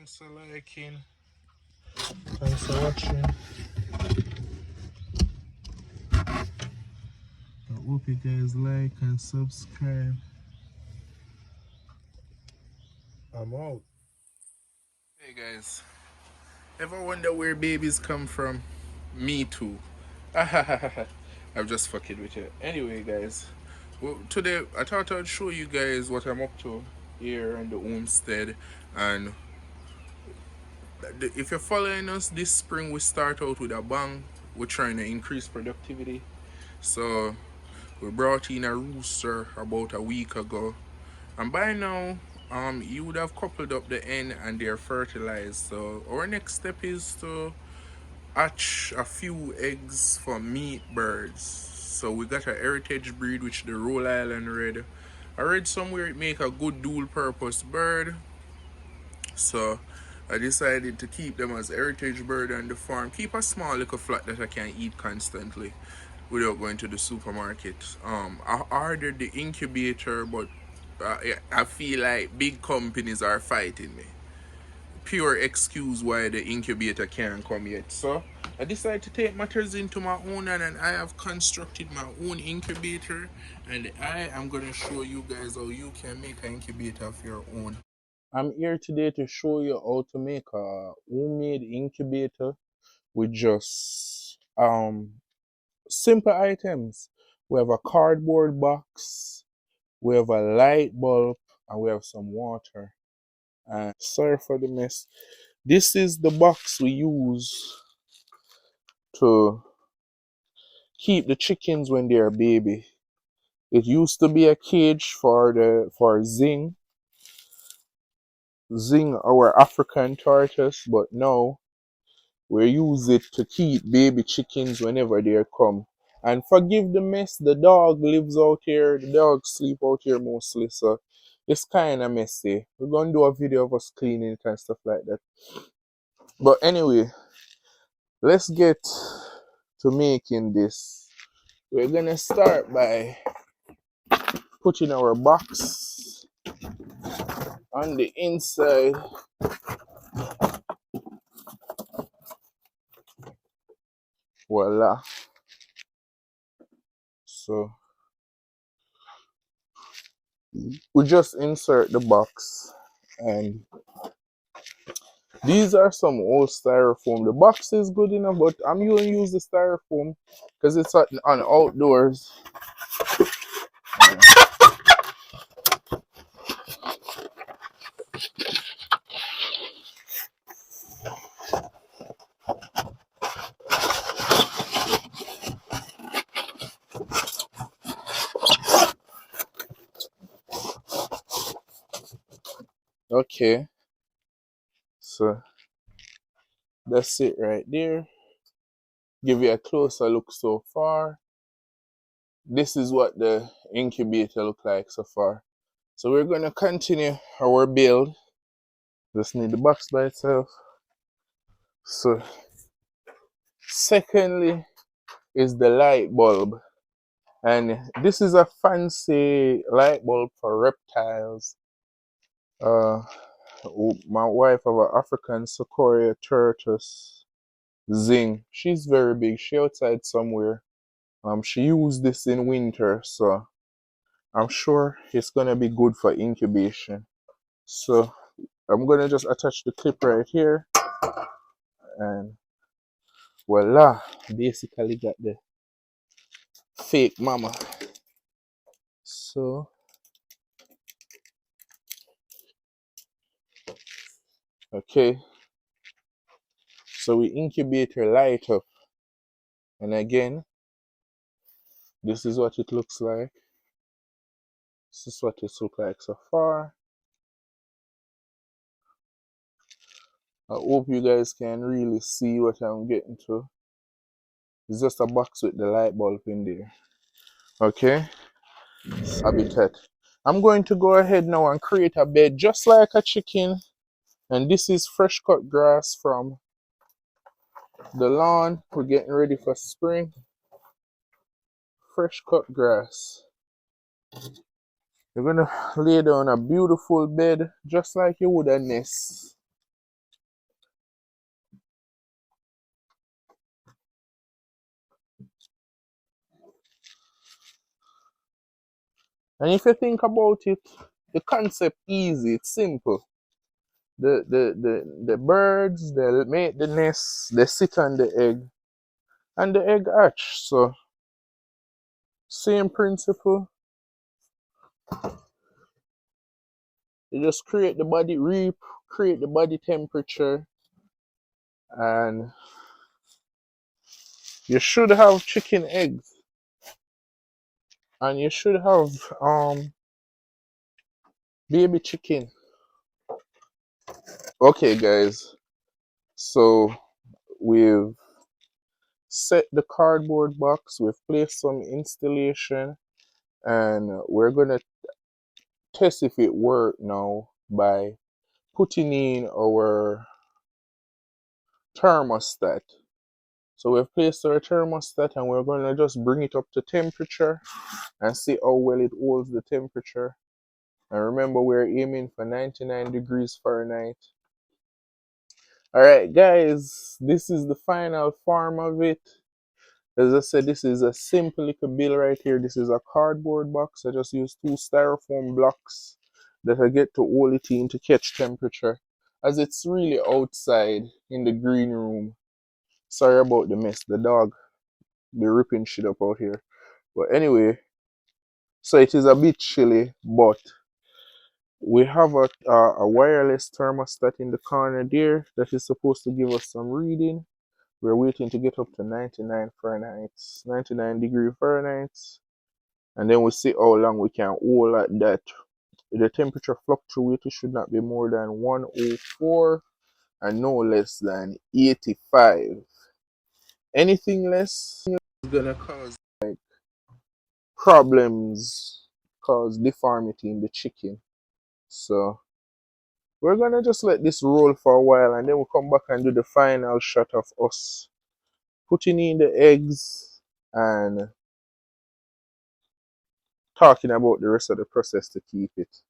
Thanks for liking. Thanks for watching. I hope you guys like and subscribe. I'm out. Hey guys, ever wonder where babies come from? Me too. I'm just fucking with you. Anyway, guys, well, today I thought I'd show you guys what I'm up to here in the homestead. And if you're following us this spring, we start out with a bang. We're trying to increase productivity. So we brought in a rooster about a week ago, and by now you would have coupled up the hen and they're fertilized. So our next step is to hatch a few eggs for meat birds. So we got a heritage breed, which the Rhode Island Red. I read somewhere it make a good dual purpose bird, so I decided to keep them as heritage bird on the farm. Keep a small little flat that I can eat constantly without going to the supermarket. I ordered the incubator, but I feel like big companies are fighting me. Pure excuse why the incubator can't come yet. So I decided to take matters into my own hand, and I have constructed my own incubator, and I am gonna show you guys how you can make an incubator of your own. I'm here today to show you how to make a homemade incubator with just simple items. We have a cardboard box, we have a light bulb, and we have some water. And sorry for the mess. This is the box we use to keep the chickens when they're baby. It used to be a cage for Zing, our African tortoise, but now we use it to keep baby chickens whenever they come. And forgive the mess, the dog lives out here, the dogs sleep out here mostly, so it's kind of messy. We're going to do a video of us cleaning it and stuff like that. But anyway, let's get to making this. We're going to start by putting our box on the inside. Voila. So we just insert the box, and these are some old styrofoam. The box is good enough, but I'm going to use the styrofoam because it's on outdoors. Okay, so that's it right there. Give you a closer look so far. This is what the incubator look like so far. So we're going to continue our build. Just need the box by itself. So secondly is the light bulb. And this is a fancy light bulb for reptiles. My wife have an African Sequoia tortoise, Zing. She's very big. She outside somewhere. She used this in winter, so I'm sure it's gonna be good for incubation. So I'm gonna just attach the clip right here, and voila! Basically got the fake mama. So okay, so we incubator light up, and again, this is what it looks like. This is what it looks like so far. I hope you guys can really see what I'm getting to. It's just a box with the light bulb in there. Okay, habitat. I'm going to go ahead now and create a bed just like a chicken. And this is fresh cut grass from the lawn. We're getting ready for spring. Fresh cut grass. You're gonna lay down a beautiful bed just like you would a nest. And if you think about it, the concept easy, it's simple. The birds, they make the nest, they sit on the egg, and the egg hatch. So same principle. You just create the body create the body temperature, and you should have chicken eggs, and you should have baby chicken. Okay, guys. So we've set the cardboard box. We've placed some installation, and we're gonna test if it worked now by putting in our thermostat. So we've placed our thermostat, and we're gonna just bring it up to temperature and see how well it holds the temperature. And remember, we're aiming for 99 degrees Fahrenheit. Alright, guys, this is the final form of it. As I said, this is a simple little bill right here. This is a cardboard box. I just use two styrofoam blocks that I get to hold it in to catch temperature, as it's really outside in the green room. Sorry about the mess. The dog be ripping shit up out here. But anyway, so it is a bit chilly, but we have a wireless thermostat in the corner there that is supposed to give us some reading. We're waiting to get up to 99 Fahrenheit, 99 degree Fahrenheit, and then we'll see how long we can hold at that. The temperature fluctuator should not be more than 104 and no less than 85. Anything less is gonna cause problems, cause deformity in the chicken. So we're gonna just let this roll for a while, and then we'll come back and do the final shot of us putting in the eggs and talking about the rest of the process to keep it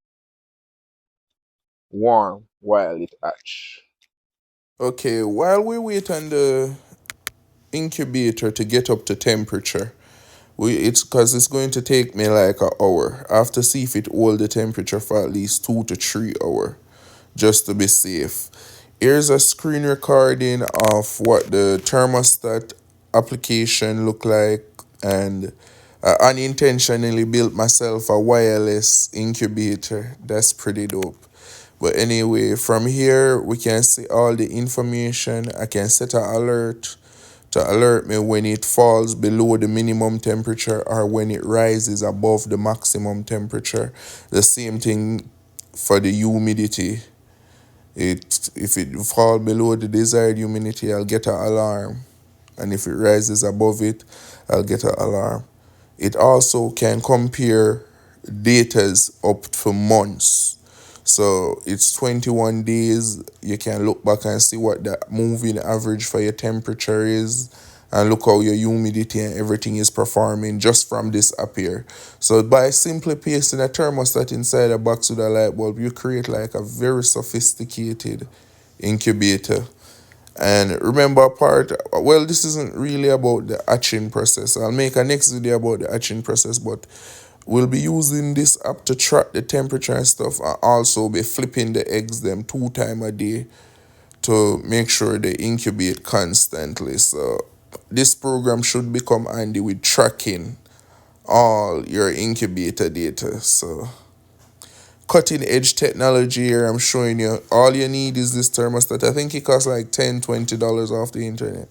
warm while it hatch. Okay, while we wait on the incubator to get up to temperature, it's because it's going to take me like an hour. I have to see if it hold the temperature for at least 2 to 3 hours, just to be safe. Here's a screen recording of what the thermostat application look like, and I unintentionally built myself a wireless incubator. That's pretty dope. But anyway, from here we can see all the information. I can set an alert to alert me when it falls below the minimum temperature or when it rises above the maximum temperature. The same thing for the humidity. If it fall below the desired humidity, I'll get an alarm, and if it rises above it, I'll get an alarm. It also can compare datas up to months. So it's 21 days. You can look back and see what the moving average for your temperature is, and look how your humidity and everything is performing just from this up here. So by simply pasting a thermostat inside a box with a light bulb, you create like a very sophisticated incubator. And remember well, this isn't really about the hatching process. I'll make a next video about the hatching process, but we'll be using this app to track the temperature and stuff, and also be flipping the eggs them 2 times a day to make sure they incubate constantly. So this program should become handy with tracking all your incubator data. So cutting edge technology here, I'm showing you. All you need is this thermostat. I think it costs like $10-20 off the internet.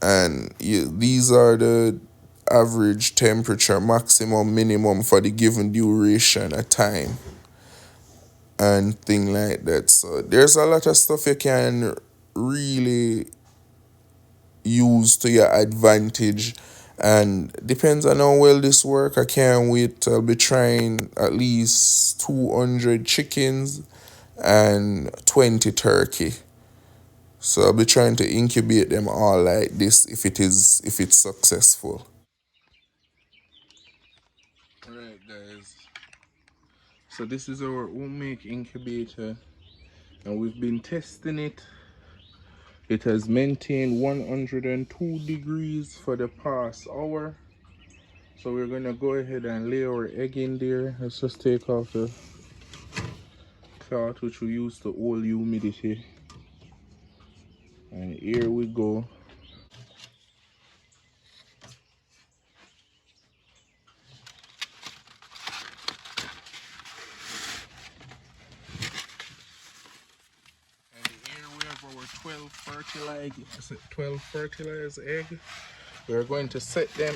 And these are the average temperature, maximum, minimum for the given duration of time, and thing like that. So there's a lot of stuff you can really use to your advantage, and depends on how well this work. I can't wait. I'll be trying at least 200 chickens and 20 turkey. So I'll be trying to incubate them all like this if it's successful. Alright, guys. So this is our homemade incubator, and we've been testing it. It has maintained 102 degrees for the past hour, So we're gonna go ahead and lay our egg in there. Let's just take off the cloth which we use to hold humidity. And here we go. And here we have our 12 fertilized egg. We're going to set them.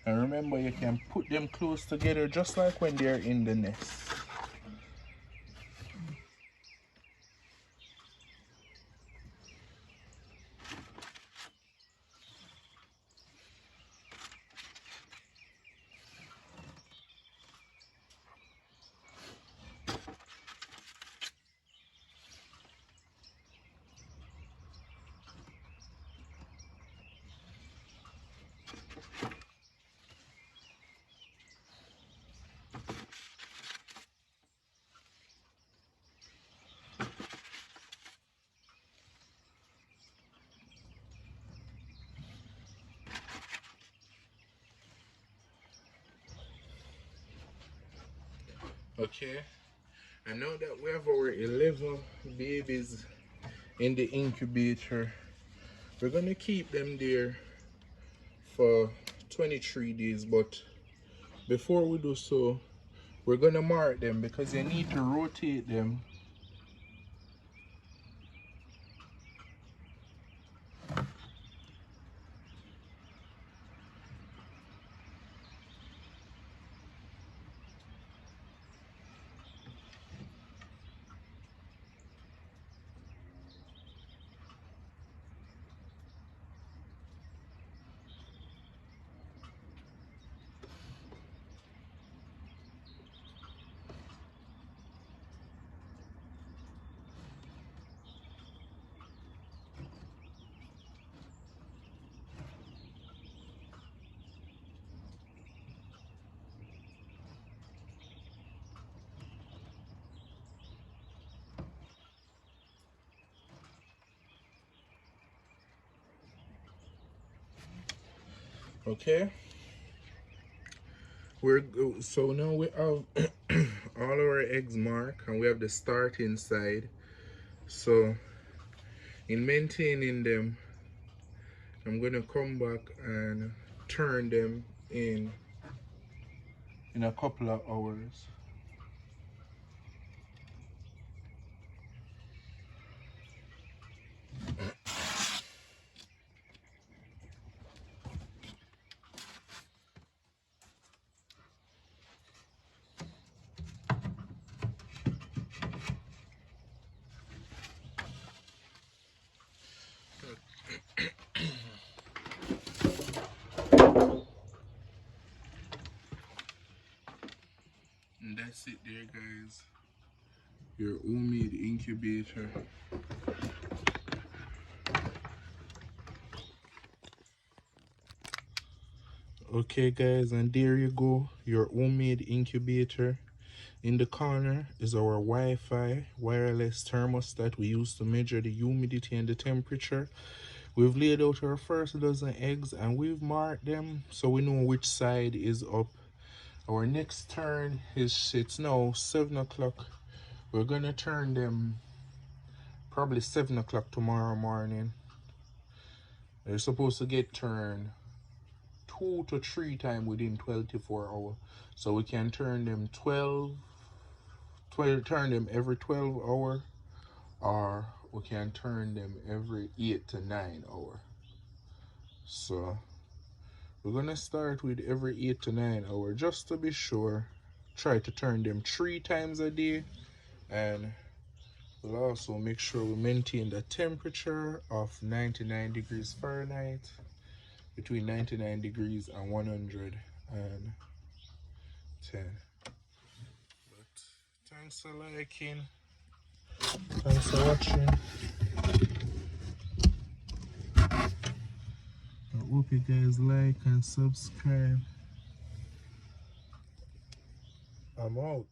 And remember, you can put them close together just like when they're in the nest. Okay, and now that we have our 11 babies in the incubator, we're gonna keep them there for 23 days. But before we do so, we're gonna mark them because you need to rotate them. Okay, so now we have all our eggs marked and we have the starting side. So in maintaining them, I'm gonna come back and turn them in a couple of hours. And that's it there, guys. Your homemade incubator. Okay, guys, and there you go, your homemade incubator. In the corner is our Wi-Fi wireless thermostat we use to measure the humidity and the temperature. We've laid out our first dozen eggs and we've marked them so we know which side is up. Our next turn is, it's now 7 o'clock. We're gonna turn them probably 7 o'clock tomorrow morning. They're supposed to get turned 2 to 3 times within 24 hours. So we can turn them 12, turn them every 12 hours, or we can turn them every 8 to 9 hours. So we're gonna start with every 8 to 9 hours just to be sure. Try to turn them 3 times a day, and we'll also make sure we maintain the temperature of 99 degrees Fahrenheit, between 99 degrees and 110. But thanks for liking, thanks for watching. hope you guys like and subscribe. I'm out.